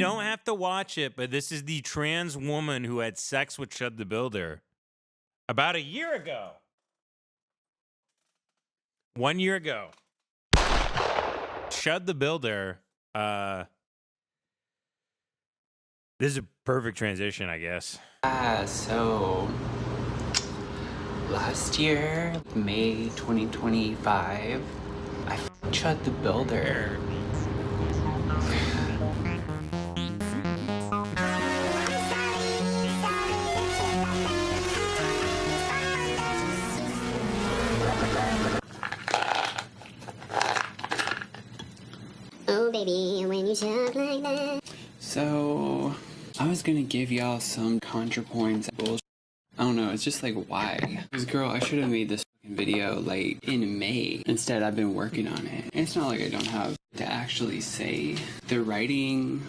don't have to watch it, but this is the trans woman who had sex with Chud the Builder about a year ago. 1 year ago. Chud the Builder. This is a perfect transition, I guess. So last year, May 2025, I Chud the Builder. Oh baby, when you talk like that. So I was gonna give y'all some ContraPoints bullshit. I don't know, it's just like, why? Because girl, I should have made this fucking video like in May. Instead, I've been working on it. And it's not like I don't have to actually say. The writing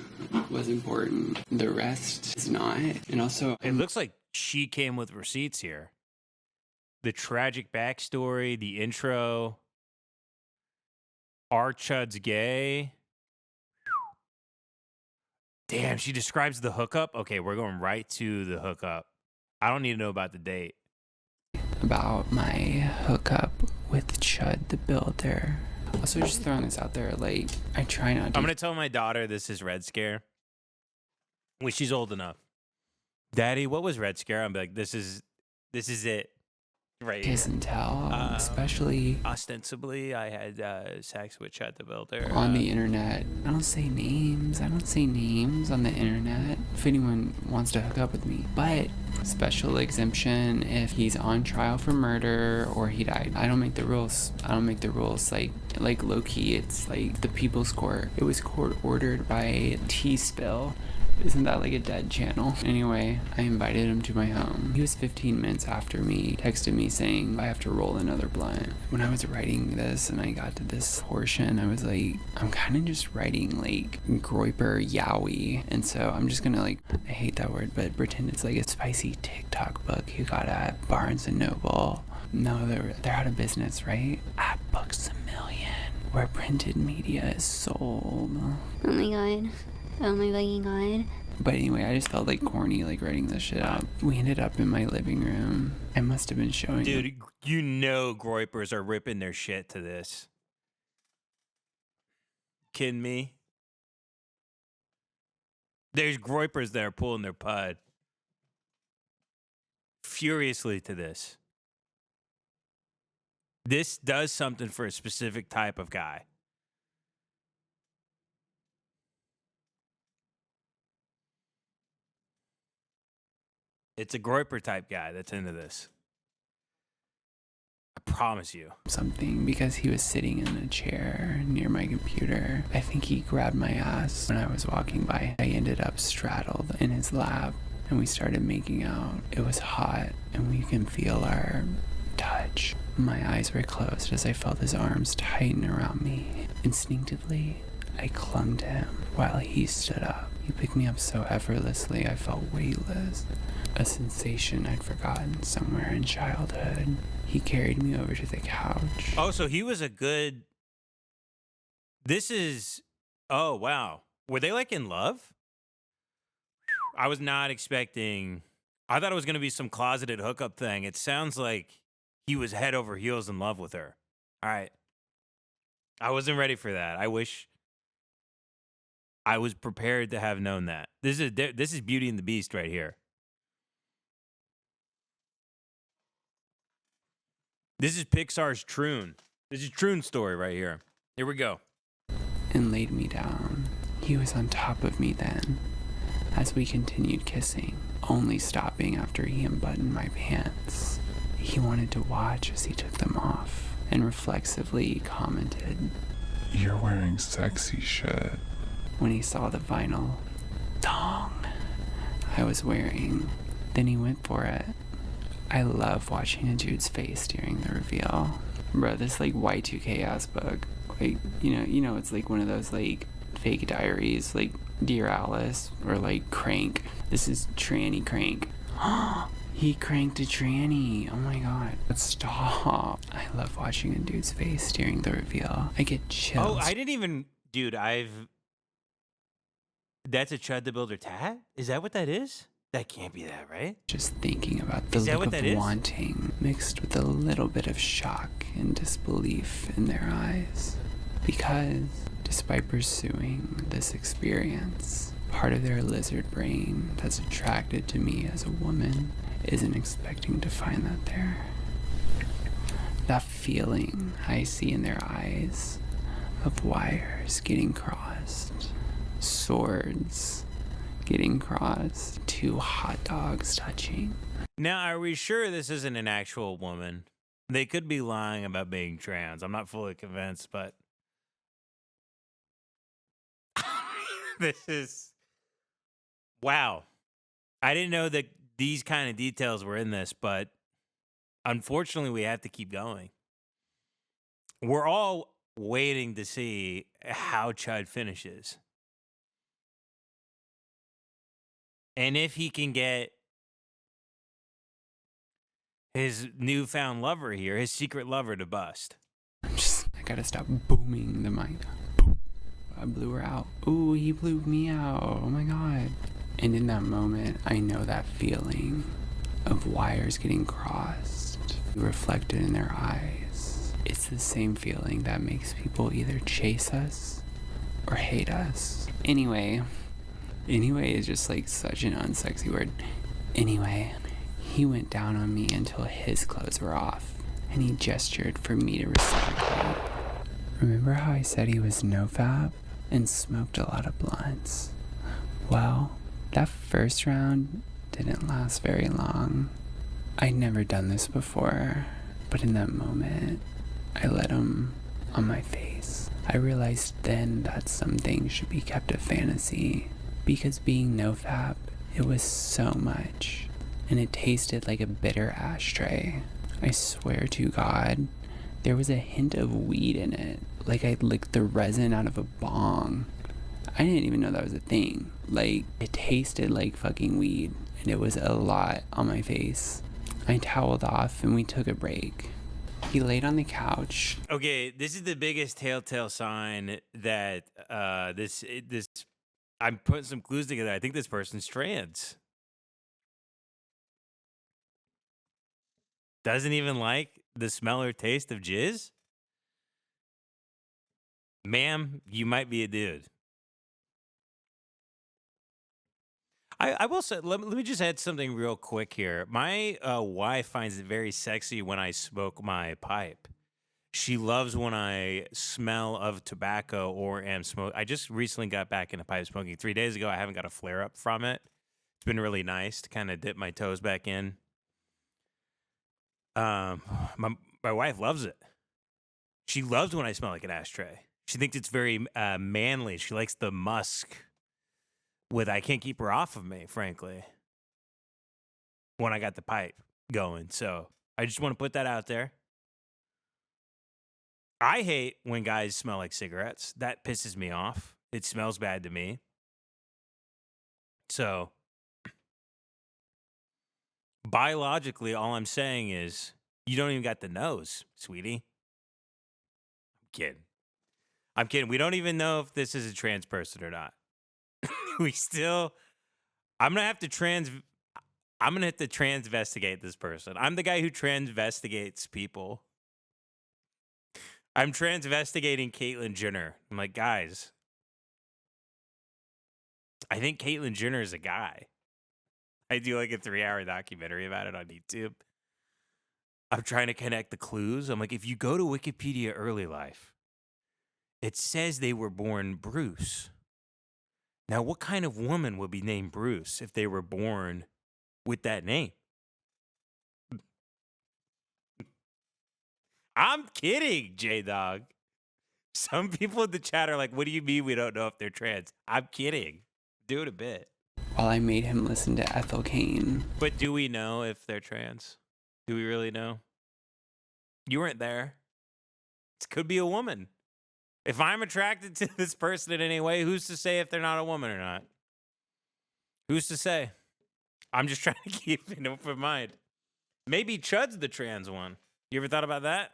was important. The rest is not. And also, It looks like she came with receipts here. The tragic backstory, the intro. Our Chud's gay. Damn, she describes the hookup. Okay, we're going right to the hookup. I don't need to know about the date. about my hookup with Chud the Builder. Also, just throwing this out there, like, I try not to. I'm going to tell my daughter this is Red Scare. When she's old enough. Daddy, what was Red Scare? I'm like, this is it. Right Kiss here. and tell, especially Ostensibly, I had sex with Chud the Builder. on the internet. I don't say names. I don't say names on the internet if anyone wants to hook up with me. But special exemption if he's on trial for murder or he died. I don't make the rules. I don't make the rules. Like low key, it's like the People's Court. It was court ordered by T-Spill. Isn't that like a dead channel? Anyway, I invited him to my home. He was 15 minutes after me, texted me saying, I have to roll another blunt. When I was writing this and I got to this portion, I was like, I'm kind of just writing like Groiper Yowie. And so I'm just gonna like, I hate that word, but pretend it's like a spicy TikTok book you got at Barnes & Noble. No, they're out of business, right? At Books A Million, where printed media is sold. Oh my god. Oh my fucking god. But anyway, I just felt like corny, like writing this shit out. We ended up in my living room. I must have been showing Dude, you know Groipers are ripping their shit to this. Kidding me? There's Groipers that are pulling their pud furiously to this. This does something for a specific type of guy. It's a Groiper type guy that's into this. I promise you. something because he was sitting in a chair near my computer. I think he grabbed my ass when I was walking by. I ended up straddled in his lap and we started making out. It was hot and we can feel our touch. My eyes were closed as I felt his arms tighten around me. Instinctively, I clung to him while he stood up. He picked me up so effortlessly I felt weightless. A sensation I'd forgotten somewhere in childhood. He carried me over to the couch. Oh, so he was a good... This is... Oh, wow. Were they like in love? I was not expecting... I thought it was going to be some closeted hookup thing. It sounds like he was head over heels in love with her. All right. I wasn't ready for that. I wish I was prepared to have known that. This is Beauty and the Beast right here. This is Pixar's Troon. This is Troon's story right here. Here we go. And laid me down. He was on top of me then, as we continued kissing, only stopping after he unbuttoned my pants. He wanted to watch as he took them off, and reflexively commented, "You're wearing sexy shit." when he saw the vinyl thong I was wearing. Then he went for it. I love watching a dude's face during the reveal. Bro, this like Y2K ass book. Like, you know, it's like one of those like fake diaries, like Dear Alice or like Crank. This is Tranny Crank. He cranked a tranny. Oh my god. But stop. I love watching a dude's face during the reveal. I get chills. Oh, I didn't even... Dude, That's a Chud the Builder tat? Is that what that is? That can't be that, right? Just thinking about the Is that look what of that is? wanting mixed with a little bit of shock and disbelief in their eyes. Because despite pursuing this experience, part of their lizard brain that's attracted to me as a woman isn't expecting to find that there. That feeling I see in their eyes of wires getting crossed, swords getting crossed, two hot dogs touching. Now, are we sure this isn't an actual woman? They could be lying about being trans. I'm not fully convinced, but this is wow. I didn't know that these kind of details were in this, but unfortunately, we have to keep going. We're all waiting to see how Chud finishes. And if he can get his newfound lover here, his secret lover, to bust. I gotta stop booming the mic. Boom. I blew her out. Ooh, he blew me out. Oh my god. And in that moment, I know that feeling of wires getting crossed, reflected in their eyes. It's the same feeling that makes people either chase us or hate us. Anyway is just like such an unsexy word. Anyway, he went down on me until his clothes were off, and he gestured for me to reciprocate. Remember how I said he was nofap and smoked a lot of blunts? Well, that first round didn't last very long. I'd never done this before, but in that moment, I let him on my face. I realized then that some things should be kept a fantasy, because being nofap, it was so much, and it tasted like a bitter ashtray. I swear to God, there was a hint of weed in it, like I'd licked the resin out of a bong. I didn't even know that was a thing. Like, it tasted like fucking weed, and it was a lot on my face. I toweled off and we took a break. He laid on the couch. Okay, this is the biggest telltale sign that this I'm putting some clues together. I think this person's trans. Doesn't even like the smell or taste of jizz? Ma'am, you might be a dude. I will say, let me just add something real quick here. My wife finds it very sexy when I smoke my pipe. She loves when I smell of tobacco or am smoke. I just recently got back into pipe smoking 3 days ago. I haven't got a flare up from it. It's been really nice to kind of dip my toes back in. My wife loves it. She loves when I smell like an ashtray. She thinks it's very manly. She likes the musk. I can't keep her off of me, frankly, when I got the pipe going. So I just want to put that out there. I hate when guys smell like cigarettes. That pisses me off. It smells bad to me. So biologically, all I'm saying is you don't even got the nose, sweetie. I'm kidding. We don't even know if this is a trans person or not. I'm gonna have to transvestigate this person. I'm the guy who transvestigates people. I'm transvestigating Caitlyn Jenner. I'm like, guys, I think Caitlyn Jenner is a guy. I do like a 3-hour documentary about it on YouTube. I'm trying to connect the clues. I'm like, if you go to Wikipedia early life, it says they were born Bruce. Now, what kind of woman would be named Bruce if they were born with that name? I'm kidding, J-Dog. Some people in the chat are like, what do you mean we don't know if they're trans? I'm kidding. Do it a bit. While I made him listen to Ethel Cain. But do we know if they're trans? Do we really know? You weren't there. It could be a woman. If I'm attracted to this person in any way, who's to say if they're not a woman or not? Who's to say? I'm just trying to keep an open mind. Maybe Chud's the trans one. You ever thought about that?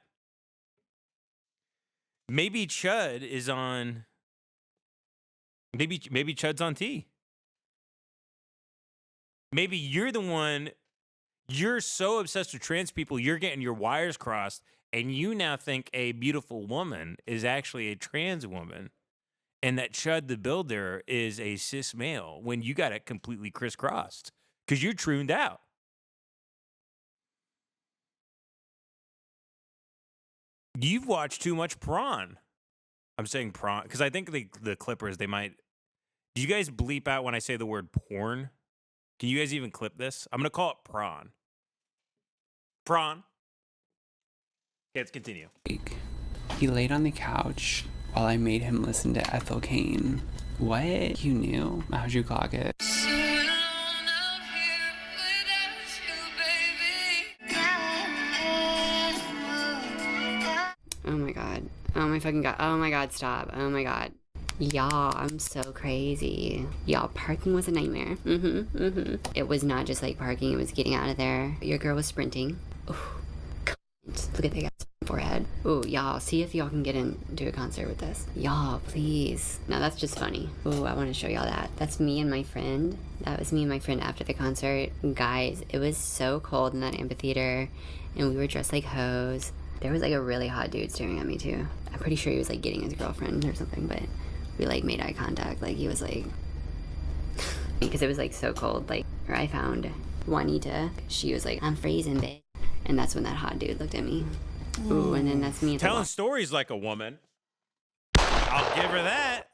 Maybe Chud is on. Maybe Chud's on T. Maybe you're the one, you're so obsessed with trans people, you're getting your wires crossed, and you now think a beautiful woman is actually a trans woman, and that Chud the Builder is a cis male when you got it completely crisscrossed because you're tuned out. You've watched too much Prawn. I'm saying Prawn because I think the Clippers, they might. Do you guys bleep out when I say the word porn? Can you guys even clip this? I'm going to call it Prawn. Prawn. Okay, let's continue. He laid on the couch while I made him listen to Ethel Cain. What? You knew? How'd you clock it? Oh my god. Oh my fucking god. Oh my god, stop. Oh my god. Y'all, I'm so crazy. Y'all, parking was a nightmare. It was not just like parking, it was getting out of there. Your girl was sprinting. Ooh, look at that guy's forehead. Ooh, y'all, see if y'all can get into a concert with this. Y'all, please. No, that's just funny. Ooh, I want to show y'all that. That's me and my friend. That was me and my friend after the concert. Guys, it was so cold in that amphitheater, and we were dressed like hoes. There was like a really hot dude staring at me too. I'm pretty sure he was like getting his girlfriend or something, but we like made eye contact. Like he was like, because it was like so cold. Like, or I found Juanita. She was like, I'm freezing, bitch. And that's when that hot dude looked at me. Ooh, and then that's me. Telling stories like a woman. I'll give her that.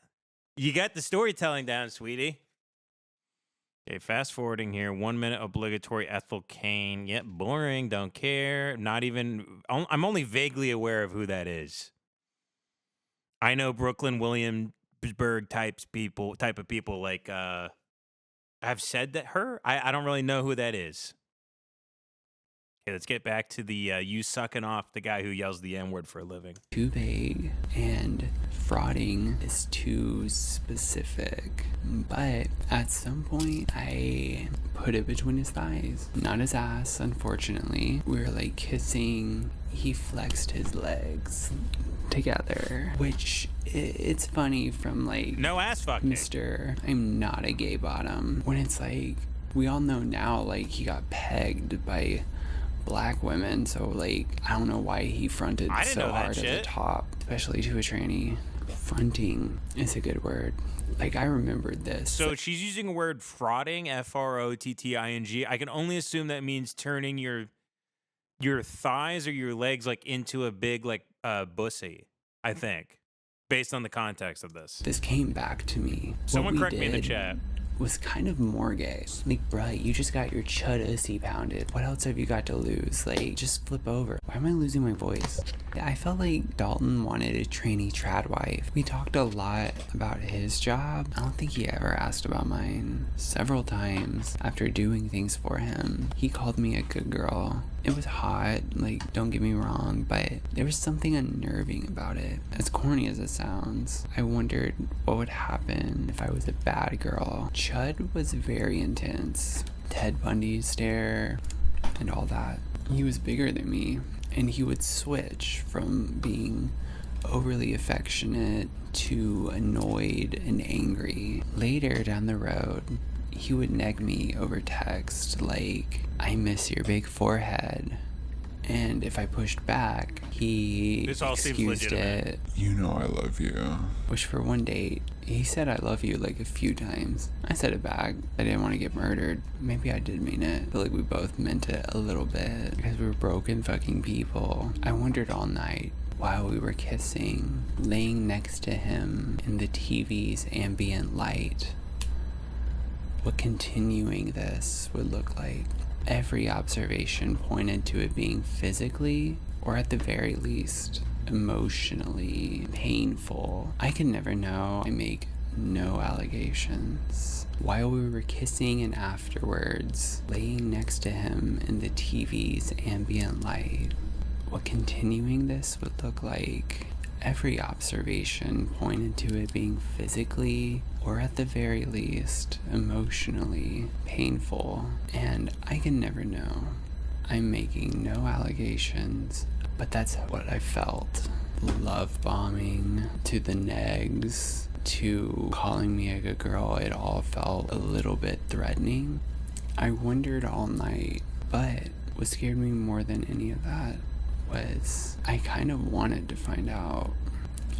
You got the storytelling down, sweetie. Okay, fast forwarding here. 1 minute obligatory Ethel Cain. Yep, boring. Don't care. Not even. I'm only vaguely aware of who that is. I know Brooklyn Williamsburg type of people. Like I've said that her. I don't really know who that is. Okay, let's get back to the you sucking off the guy who yells the N-word for a living. Too vague, and frauding is too specific. But at some point, I put it between his thighs. Not his ass, unfortunately. We were like kissing. He flexed his legs together, which it's funny from like no ass fucking Mr. I'm not a gay bottom, when it's like we all know now like he got pegged by black women, so like I don't know why he fronted so hard at the top, especially to a tranny. Fronting is a good word. Like I remembered this. So she's using a word frauding, frotting. I can only assume that means turning your thighs or your legs like into a big like bussy, I think, based on the context of this. This came back to me. Someone correct me in the chat. Was kind of more gay. Like, bruh, you just got your chud pounded. What else have you got to lose? Like, just flip over. Why am I losing my voice? I felt like Dalton wanted a trainee trad wife. We talked a lot about his job. I don't think he ever asked about mine. Several times after doing things for him, he called me a good girl. It was hot, like, don't get me wrong, but there was something unnerving about it. As corny as it sounds, I wondered what would happen if I was a bad girl. Chud was very intense. Ted Bundy stare and all that. He was bigger than me, and he would switch from being overly affectionate to annoyed and angry. Later down the road, he would neg me over text like, I miss your big forehead. And if I pushed back, he excused it. You know I love you. Which for one date, he said I love you like a few times. I said it back. I didn't want to get murdered. Maybe I did mean it. I feel like we both meant it a little bit because we were broken fucking people. I wondered all night while we were kissing, laying next to him in the TV's ambient light, what continuing this would look like. Every observation pointed to it being physically, or at the very least, emotionally painful. I can never know. I make no allegations. While we were kissing and afterwards, laying next to him in the TV's ambient light, what continuing this would look like. Every observation pointed to it being physically, or at the very least, emotionally painful. And I can never know. I'm making no allegations, but that's what I felt. Love bombing, to the negs, to calling me a good girl, it all felt a little bit threatening. I wondered all night, but what scared me more than any of that was I kind of wanted to find out.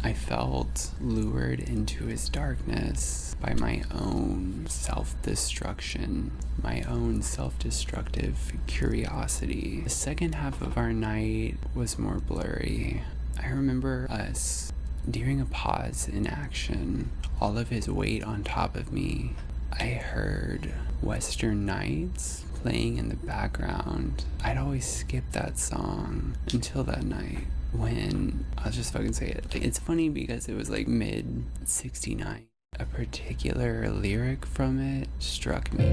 I felt lured into his darkness by my own self-destruction, my own self-destructive curiosity. The second half of our night was more blurry. I remember us during a pause in action, all of his weight on top of me. I heard Western Nights playing in the background. I'd always skip that song until that night when, I'll just fucking say it. It's funny because it was like mid 69. A particular lyric from it struck me.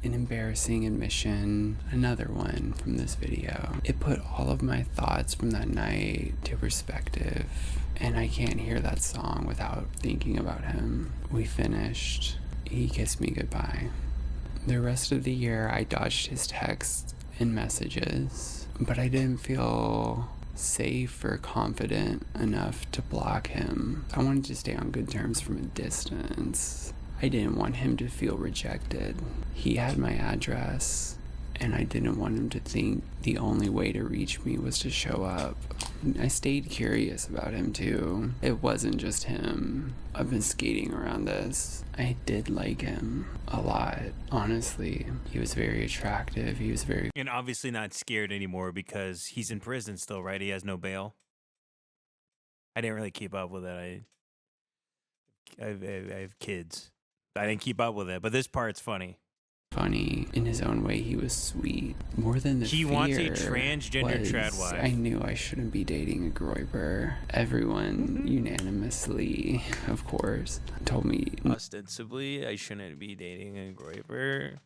An embarrassing admission, another one from this video. It put all of my thoughts from that night to perspective, and I can't hear that song without thinking about him. We finished. He kissed me goodbye. The rest of the year, I dodged his texts and messages, but I didn't feel safe or confident enough to block him. I wanted to stay on good terms from a distance. I didn't want him to feel rejected. He had my address, and I didn't want him to think the only way to reach me was to show up. I stayed curious about him too. It wasn't just him. I've been skating around this. I did like him a lot, honestly. He was very attractive. He was very... And obviously not scared anymore because he's in prison still, right? He has no bail. I didn't really keep up with it. I have kids. I didn't keep up with it, but this part's funny. Funny in his own way. He was sweet. More than the He fear wants a transgender was, trad wife. I knew I shouldn't be dating a groiper. Everyone unanimously, of course, told me Ostensibly, I shouldn't be dating a groiper.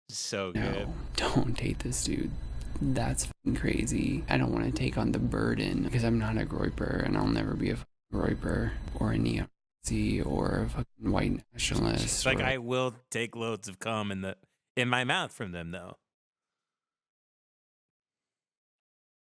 So good. no, don't date this dude. That's fucking crazy. I don't want to take on the burden because I'm not a groiper and I'll never be a fucking groiper or a neo-Nazi or a fucking white nationalist. Like, or I will take loads of cum in my mouth from them, though.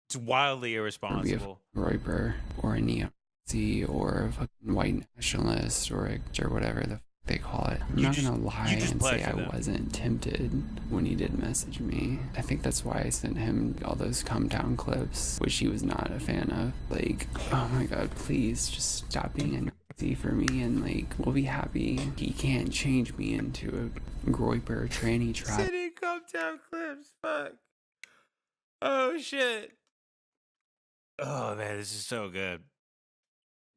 It's wildly be a irresponsible. groiper or a neo-Nazi or a fucking white nationalist or whatever the fuck they call it. I'm not gonna lie and say I wasn't tempted when he did message me. I think that's why I sent him all those calm down clips, which he was not a fan of. Like, oh my god, please just stop being a Nazi for me and like we'll be happy. He can't change me into a groiper tranny trap. Sending calm down clips, fuck. Oh shit. Oh man, this is so good.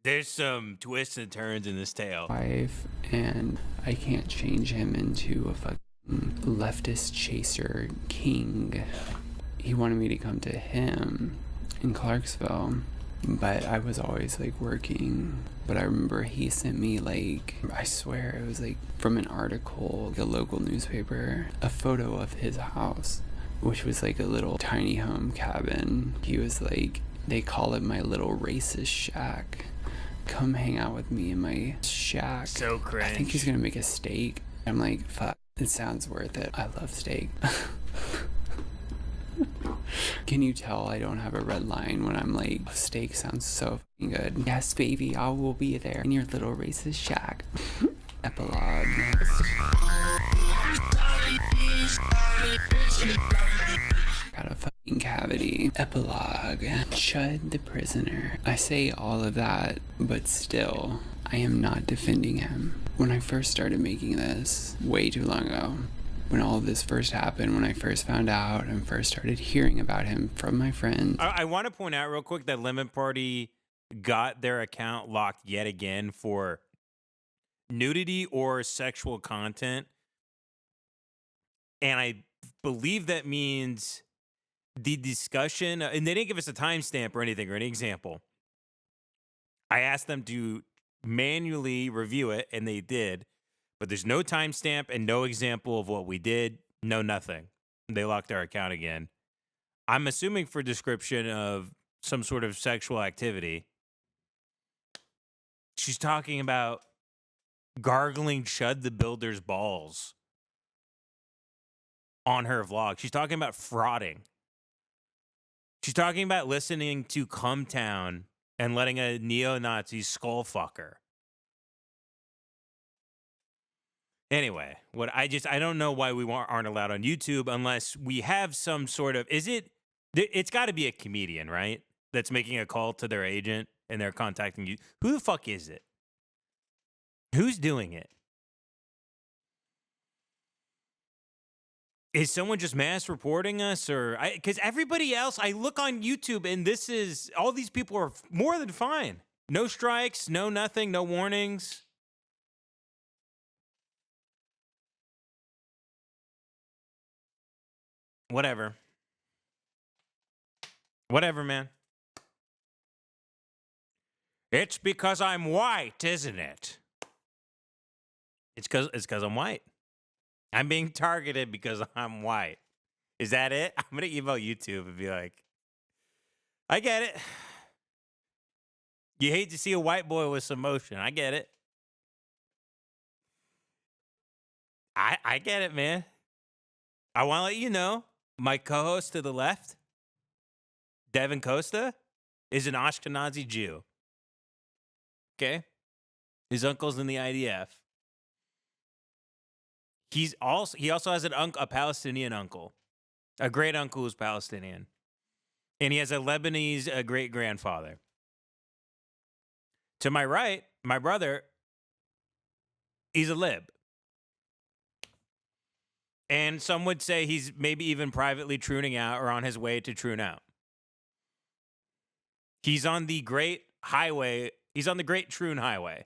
There's some twists and turns in this tale. Wife, and I can't change him into a fucking leftist chaser king. He wanted me to come to him in Clarksville, but I was always like working. But I remember he sent me like, I swear it was like from an article, like a local newspaper, a photo of his house, which was like a little tiny home cabin. He was like, they call it my little racist shack. Come hang out with me in my shack. So cringe. I think he's gonna make a steak. I'm like, fuck, it sounds worth it. I love steak. Can you tell I don't have a red line when I'm like, steak sounds so fucking good. Yes, baby, I will be there in your little racist shack. Epilogue. Got a fucking cavity. Epilogue. Chud the prisoner. I say all of that, but still, I am not defending him. When I first started making this, way too long ago, when all of this first happened, when I first found out and first started hearing about him from my friends. I want to point out real quick that Lemonparty got their account locked yet again for nudity or sexual content. And I believe that means the discussion, and they didn't give us a timestamp or anything or any example. I asked them to manually review it, and they did, but there's no timestamp and no example of what we did, no nothing. They locked our account again. I'm assuming for description of some sort of sexual activity. She's talking about gargling Chud the Builder's balls on her vlog. She's talking about frauding. She's talking about listening to Cum Town and letting a neo-Nazi skull fuck her. Anyway, I don't know why we aren't allowed on YouTube unless we have some sort of, it's got to be a comedian, right? That's making a call to their agent and they're contacting you. Who the fuck is it? Who's doing it? Is someone just mass reporting us, or because everybody else, I look on YouTube and all these people are more than fine. No strikes, no nothing, no warnings. Whatever. Whatever, man. It's because I'm white, isn't it? It's because I'm white. I'm being targeted because I'm white. Is that it? I'm going to email YouTube and be like, I get it. You hate to see a white boy with some motion. I get it. I get it, man. I want to let you know, my co-host to the left, Devin Costa, is an Ashkenazi Jew. Okay? His uncle's in the IDF. He also has a Palestinian uncle. A great uncle who's Palestinian. And he has a Lebanese great-grandfather. To my right, my brother, he's a lib. And some would say he's maybe even privately trooning out or on his way to troon out. He's on the great highway. He's on the Great Troon Highway.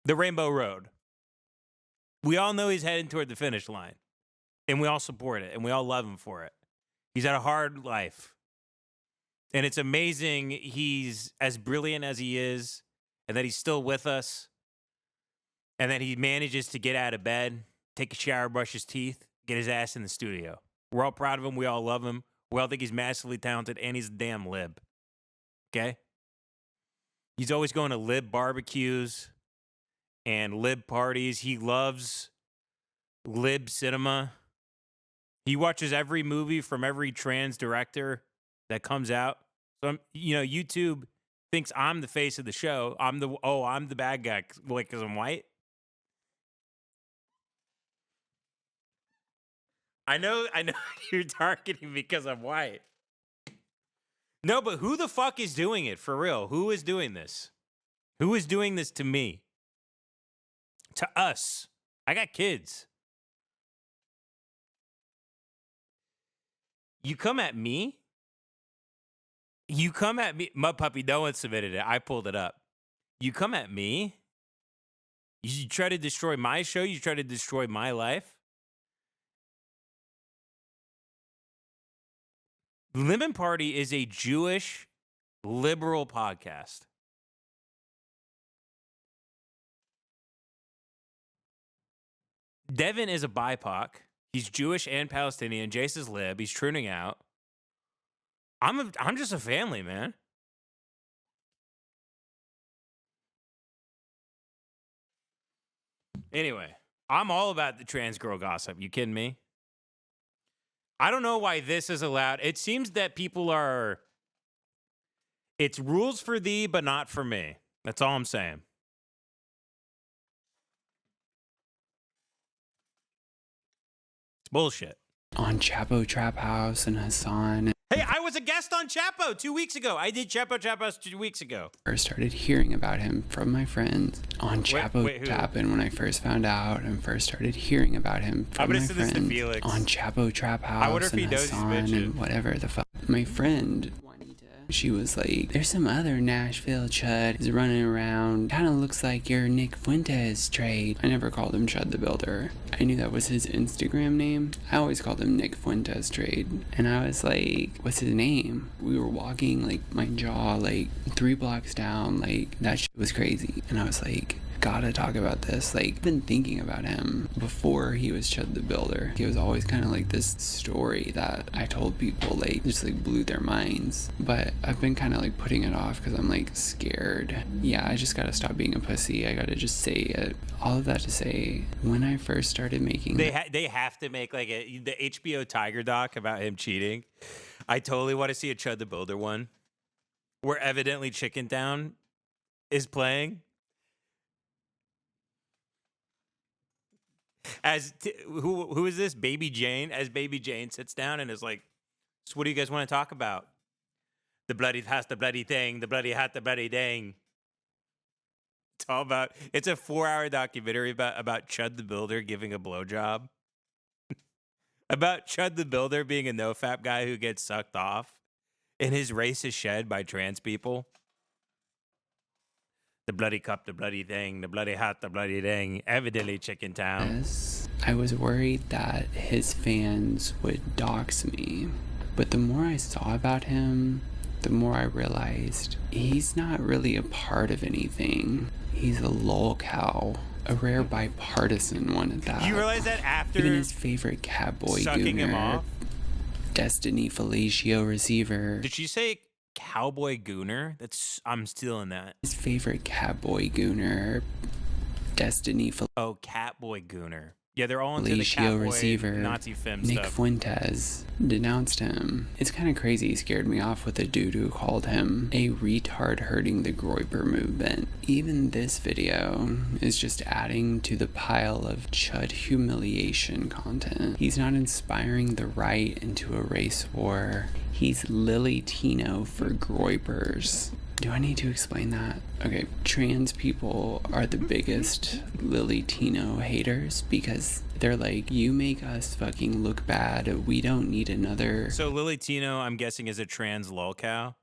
The Rainbow Road. We all know he's heading toward the finish line. And we all support it. And we all love him for it. He's had a hard life. And it's amazing he's as brilliant as he is. And that he's still with us. And that he manages to get out of bed, take a shower, brush his teeth, get his ass in the studio. We're all proud of him. We all love him. We all think he's massively talented. And he's a damn lib. Okay? He's always going to lib barbecues and lib parties. He loves lib cinema. He watches every movie from every trans director that comes out. So, YouTube thinks I'm the face of the show. I'm the bad guy because I'm white. I know you're targeting me because I'm white. No, but who the fuck is doing it for real? Who is doing this? Who is doing this to me? To us. I got kids. You come at me? You come at me? Mud Puppy, no one submitted it. I pulled it up. You come at me? You try to destroy my show? You try to destroy my life? Lemonparty is a Jewish liberal podcast. Devin is a BIPOC. He's Jewish and Palestinian. Jace is lib. He's trooning out. I'm just a family, man. Anyway, I'm all about the trans girl gossip. You kidding me? I don't know why this is allowed. It seems that it's rules for thee, but not for me. That's all I'm saying. It's bullshit. On Chapo Trap House and Hassan. Hey, I was a guest on Chapo 2 weeks ago. I did Chapo Trap House 2 weeks ago. First started hearing about him from my friends on Chapo Trap, and when I first found out and first started hearing about him from my friends on Chapo Trap House and Hassan and whatever the fuck. My friend, she was like, there's some other Nashville chud is running around. Kind of looks like your Nick Fuentes trade. I never called him Chud The Builder. I knew that was his Instagram name. I always called him Nick Fuentes trade. And I was like, what's his name? We were walking like my jaw like 3 blocks down. Like that shit was crazy. And I was like, gotta talk about this. Like, I've been thinking about him before he was Chud the Builder. He was always kind of like this story that I told people, like, just like blew their minds. But I've been kind of like putting it off because I'm like scared. Yeah, I just gotta stop being a pussy. I gotta just say it. All of that to say, when I first started making They have to make like the HBO Tiger doc about him cheating. I totally want to see a Chud the Builder one where evidently Chicken Town is playing. As who is this? Baby Jane. As Baby Jane sits down and is like, so what do you guys want to talk about? The bloody hat, the bloody thing, the bloody hat, the bloody dang. It's all about, it's a 4-hour documentary about Chud the Builder giving a blowjob. About Chud the Builder being a no-fap guy who gets sucked off and his race is shed by trans people. The bloody cup, the bloody thing, the bloody hat, the bloody thing. Evidently Chicken Town. I was worried that his fans would dox me. But the more I saw about him, the more I realized he's not really a part of anything. He's a lolcow, a rare bipartisan one at that. You realize that after even his favorite catboy sucking him off? Destiny Fellatio Receiver. Did she say Cowboy Gooner? I'm stealing that. His favorite catboy gooner, Destiny Oh, Catboy Gooner. Yeah, they're all into the Fellatio Catboy Receiver. Nazi femme Nick stuff. Fuentes denounced him. It's kind of crazy. He scared me off with a dude who called him a retard hurting the Groyper movement. Even this video is just adding to the pile of Chud humiliation content. He's not inspiring the right into a race war. He's Lily Tino for Groypers. Do I need to explain that? Okay, trans people are the biggest Lily Tino haters because they're like, you make us fucking look bad. We don't need another. So Lily Tino, I'm guessing, is a trans lolcow.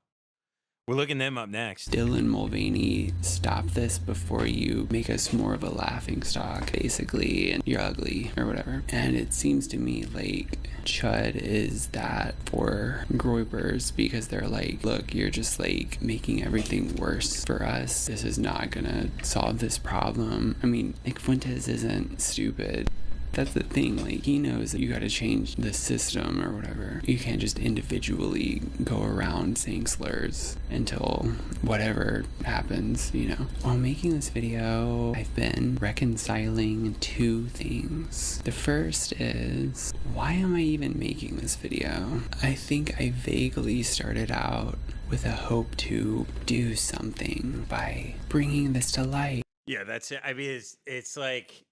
We're looking them up next. Dylan Mulvaney, stop this before you make us more of a laughing stock, basically, and you're ugly or whatever. And it seems to me like Chud is that for Groypers because they're like, look, you're just like making everything worse for us. This is not gonna solve this problem. I mean, Nick Fuentes isn't stupid. That's the thing, like, he knows that you gotta change the system or whatever. You can't just individually go around saying slurs until whatever happens, you know. While making this video, I've been reconciling two things. The first is, why am I even making this video? I think I vaguely started out with a hope to do something by bringing this to light. Yeah, that's it. I mean, it's like,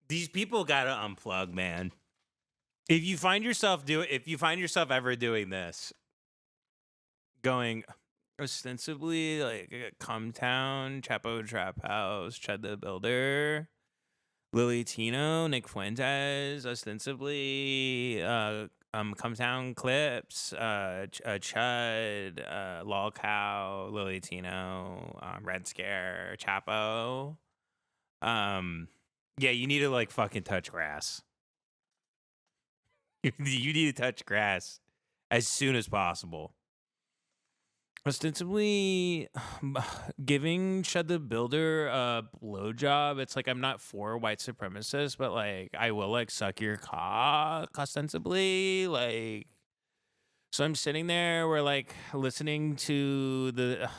these people gotta unplug, man. If you find yourself ever doing this, going ostensibly like Come Town, Chapo Trap House, Chud the Builder, Lily Tino, Nick Fuentes, ostensibly Come Town Clips, Chud, Lolcow, Lily Tino, Red Scare, Chapo. Yeah, you need to like fucking touch grass. You need to touch grass as soon as possible. Ostensibly giving Chud the Builder a blowjob. It's like, I'm not for white supremacists, but like I will like suck your cock ostensibly. Like, so I'm sitting there, we're like listening to the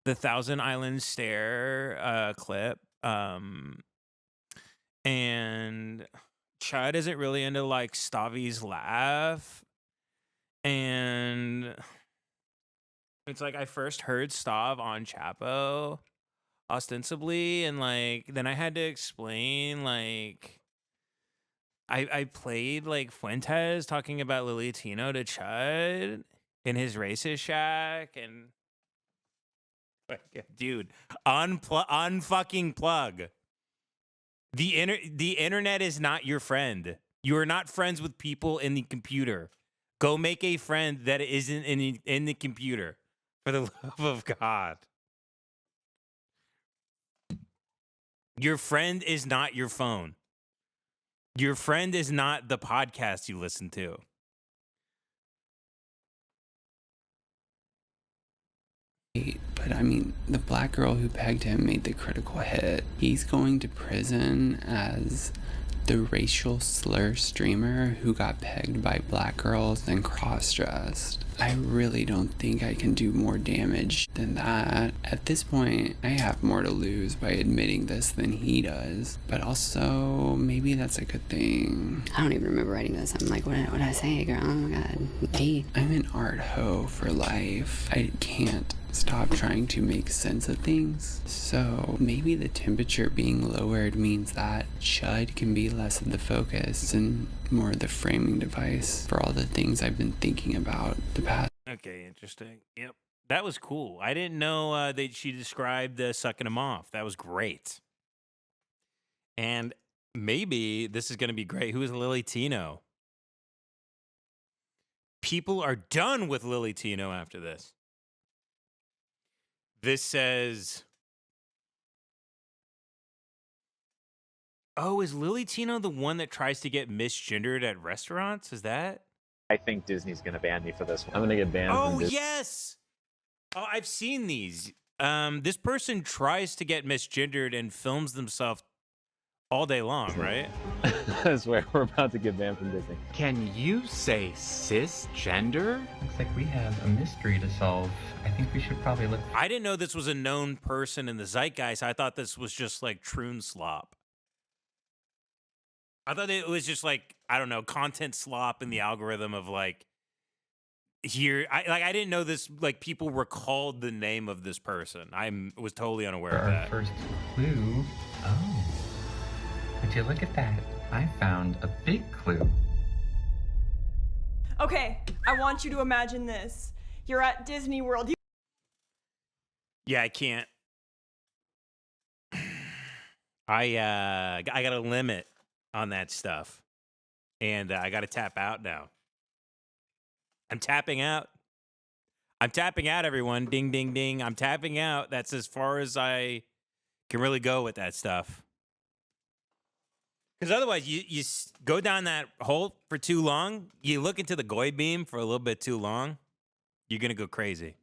Thousand Island Stare clip. And Chud isn't really into like Stavi's laugh. And it's like I first heard Stav on Chapo ostensibly, and like then I had to explain like I played like Fuentes talking about Lily Tino to Chud in his racist shack, and dude, unfucking plug. The internet is not your friend. You are not friends with people in the computer. Go make a friend that isn't in the computer, for the love of God. Your friend is not your phone. Your friend is not the podcast you listen to. But I mean, the black girl who pegged him made the critical hit. He's going to prison as the racial slur streamer who got pegged by black girls and cross-dressed. I really don't think I can do more damage than that. At this point, I have more to lose by admitting this than he does. But also, maybe that's a good thing. I don't even remember writing this. I'm like, what did I say, girl? Oh my god. Hey. I'm an art hoe for life. I can't stop trying to make sense of things. So maybe the temperature being lowered means that Chud can be less of the focus and more of the framing device for all the things I've been thinking about the past. Okay, interesting. Yep. That was cool. I didn't know that she described sucking him off. That was great. And maybe this is going to be great. Who is Lily Tino? People are done with Lily Tino after this. This says, oh, is Lily Tino the one that tries to get misgendered at restaurants? Is that? I think Disney's gonna ban me for this one. I'm gonna get banned. Oh, yes. Oh, I've seen these. This person tries to get misgendered and films themselves all day long, right? I swear we're about to get banned from Disney. Can you say cisgender? Looks like we have a mystery to solve. I think we should probably look. I didn't know this was a known person in the zeitgeist. I thought this was just like Troon slop. I thought it was just like, I don't know, content slop in the algorithm of like, here, I didn't know this, like people recalled the name of this person. I was totally unaware of our that. first clue. Oh, would you look at that? I found a big clue. Okay, I want you to imagine this. You're at Disney World. Yeah, I can't. I got a limit on that stuff. And I got to tap out now. I'm tapping out. I'm tapping out, everyone. Ding, ding, ding. I'm tapping out. That's as far as I can really go with that stuff. Because otherwise, you go down that hole for too long. You look into the Goy beam for a little bit too long. You're going to go crazy.